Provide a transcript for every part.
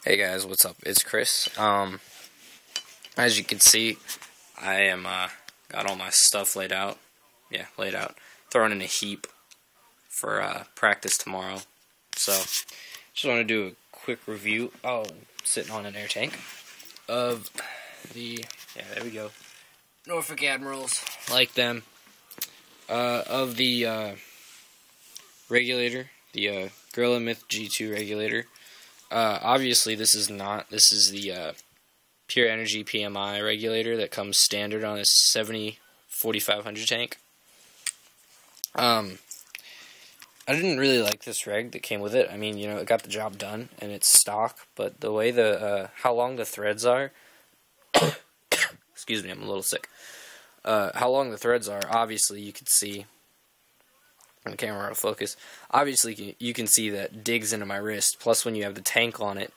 Hey guys, what's up? It's Chris. As you can see, I am got all my stuff laid out. Yeah, laid out, thrown in a heap for practice tomorrow. So, just want to do a quick review. Oh, sitting on an air tank of the there we go. Norfolk Admirals, like them. Of the regulator, the GuerillaMyth G2 regulator. Obviously, this is the Pure Energy PMI regulator that comes standard on a 70-4500 tank. I didn't really like this reg that came with it. I mean, it got the job done, and it's stock, but the way how long the threads are, excuse me, I'm a little sick. How long the threads are, obviously, you can see, on the camera out of focus, obviously you can see that digs into my wrist, plus when you have the tank on it,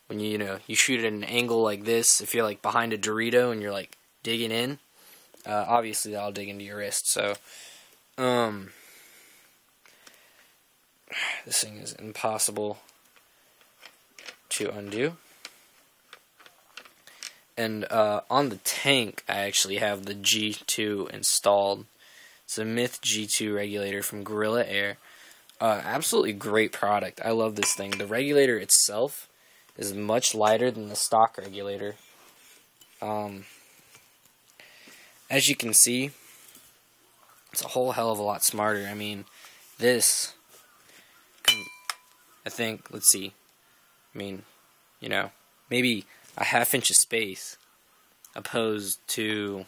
when you shoot it at an angle like this, if you're like behind a Dorito and you're like digging in, obviously that'll dig into your wrist. So this thing is impossible to undo. And on the tank I actually have the G2 installed. It's a Myth G2 regulator from Gorilla Air. Absolutely great product. I love this thing. The regulator itself is much lighter than the stock regulator. As you can see, it's a whole hell of a lot smarter. I mean, this, I think, let's see, I mean, maybe a ½ inch of space opposed to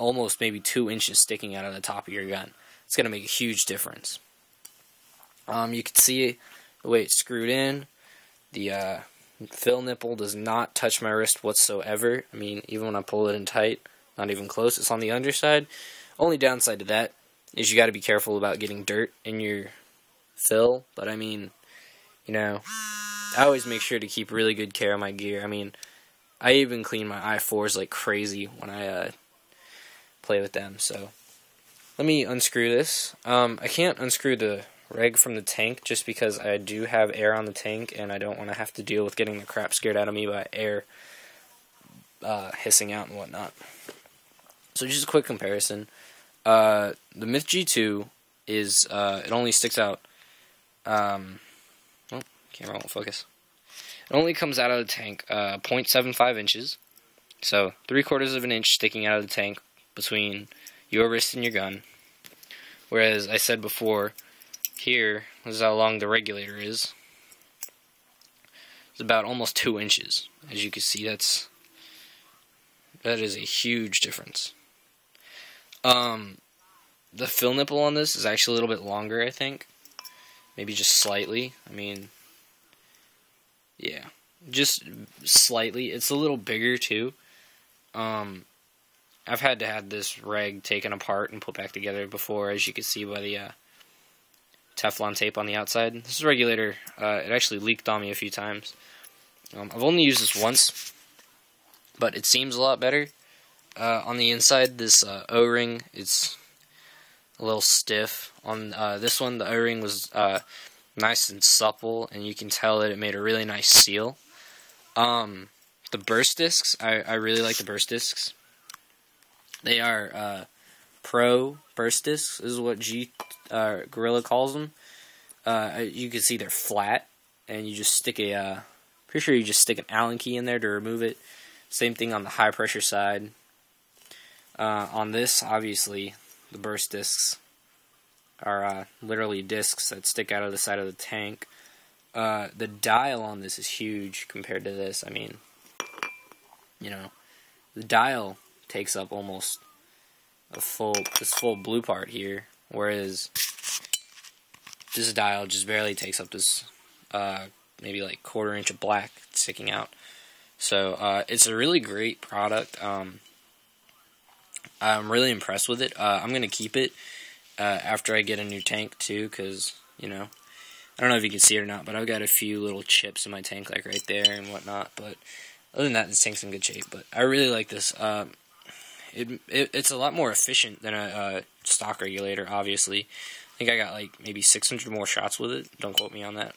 almost maybe 2 inches sticking out of the top of your gun. It's going to make a huge difference. You can see the way it's screwed in. The fill nipple does not touch my wrist whatsoever. I mean, even when I pull it in tight, not even close. It's on the underside. Only downside to that is you got to be careful about getting dirt in your fill. But I mean, I always make sure to keep really good care of my gear. I mean, I even clean my i4s like crazy when I play with them. So let me unscrew this. I can't unscrew the reg from the tank just because I do have air on the tank and I don't want to have to deal with getting the crap scared out of me by air hissing out and whatnot. So just a quick comparison. The Myth G2 is it only sticks out camera won't focus. It only comes out of the tank 0.75 inches, so 3/4 of an inch sticking out of the tank between your wrist and your gun. Whereas I said before, here, this is how long the regulator is. It's about almost 2 inches. As you can see, that is a huge difference. The fill nipple on this is actually a little bit longer, I think. Maybe just slightly. I mean, yeah, just slightly. It's a little bigger too. I've had to have this reg taken apart and put back together before, as you can see by the Teflon tape on the outside. This regulator, it actually leaked on me a few times. I've only used this once, but it seems a lot better. On the inside, this O-ring, it's a little stiff. On this one, the O-ring was nice and supple, and you can tell that it made a really nice seal. The burst discs, I really like the burst discs. They are Pro burst discs, is what Gorilla calls them. You can see they're flat, and you just stick pretty sure you just stick an Allen key in there to remove it. Same thing on the high pressure side. On this, obviously, the burst discs are literally discs that stick out of the side of the tank. The dial on this is huge compared to this. I mean, the dial takes up almost this full blue part here, whereas this dial just barely takes up this maybe like 1/4 inch of black sticking out. So it's a really great product. I'm really impressed with it. I'm gonna keep it after I get a new tank too, because I don't know if you can see it or not, but I've got a few little chips in my tank, like right there and whatnot. But other than that, this tank's in good shape. But I really like this. It's a lot more efficient than a stock regulator, obviously. I think I got like maybe 600 more shots with it. Don't quote me on that.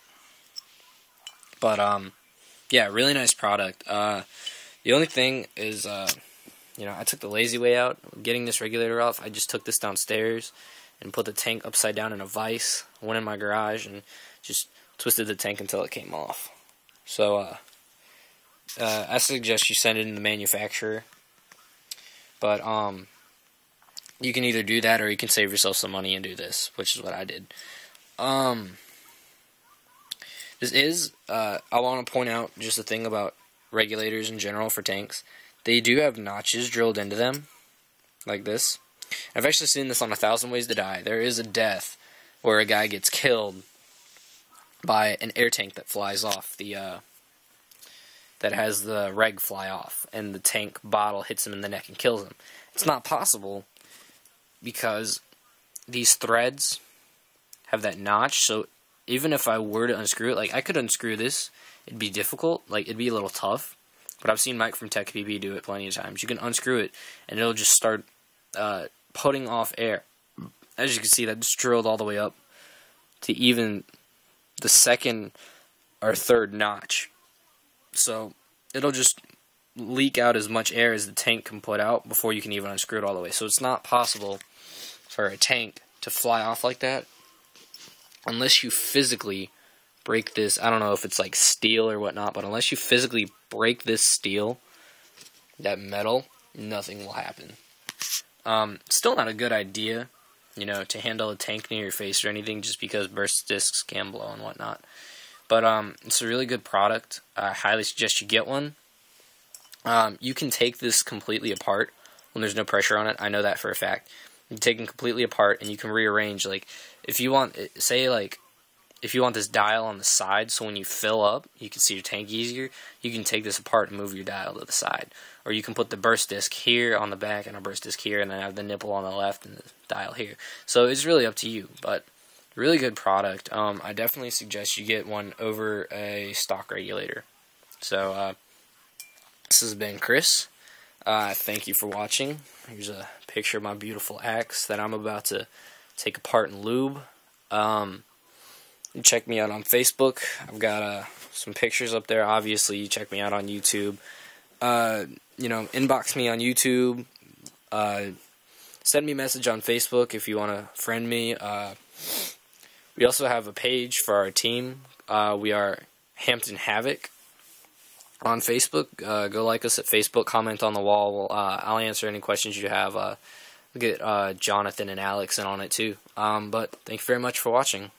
But yeah, really nice product. The only thing is, you know, I took the lazy way out getting this regulator off. I just took this downstairs and put the tank upside down in a vise. Went in my garage and just twisted the tank until it came off. So I suggest you send it in the manufacturer. But you can either do that or you can save yourself some money and do this, which is what I did. This is, I want to point out just a thing about regulators in general for tanks. They do have notches drilled into them, like this. I've actually seen this on 1,000 Ways to Die. There is a death where a guy gets killed by an air tank that flies off the, that has the reg fly off, and the tank bottle hits him in the neck and kills him. It's not possible because these threads have that notch, so even if I were to unscrew it, like, I could unscrew this, it'd be difficult, like, it'd be a little tough, but I've seen Mike from Tech PP do it plenty of times. You can unscrew it, and it'll just start putting off air. As you can see, that just drilled all the way up to even the second or third notch. So it'll just leak out as much air as the tank can put out before you can even unscrew it all the way. So it's not possible for a tank to fly off like that unless you physically break this. I don't know if it's like steel or whatnot, but unless you physically break this steel, that metal, nothing will happen. Still not a good idea, you know, to handle a tank near your face or anything, just because burst discs can blow and whatnot. But it's a really good product. I highly suggest you get one. You can take this completely apart when there's no pressure on it. I know that for a fact. You can take it completely apart and you can rearrange. Like, if you want, say, like, if you want this dial on the side, so when you fill up, you can see your tank easier, you can take this apart and move your dial to the side. Or you can put the burst disc here on the back and a burst disc here, and then have the nipple on the left and the dial here. So it's really up to you, but really good product. I definitely suggest you get one over a stock regulator. So this has been Chris. Thank you for watching. Here's a picture of my beautiful axe that I'm about to take apart and lube. You check me out on Facebook. I've got some pictures up there. Obviously, you check me out on YouTube. You know, inbox me on YouTube. Send me a message on Facebook if you want to friend me. We also have a page for our team. We are Hampton Havoc on Facebook. Go like us at Facebook. Comment on the wall. I'll answer any questions you have. We'll get Jonathan and Alex in on it too. But thank you very much for watching.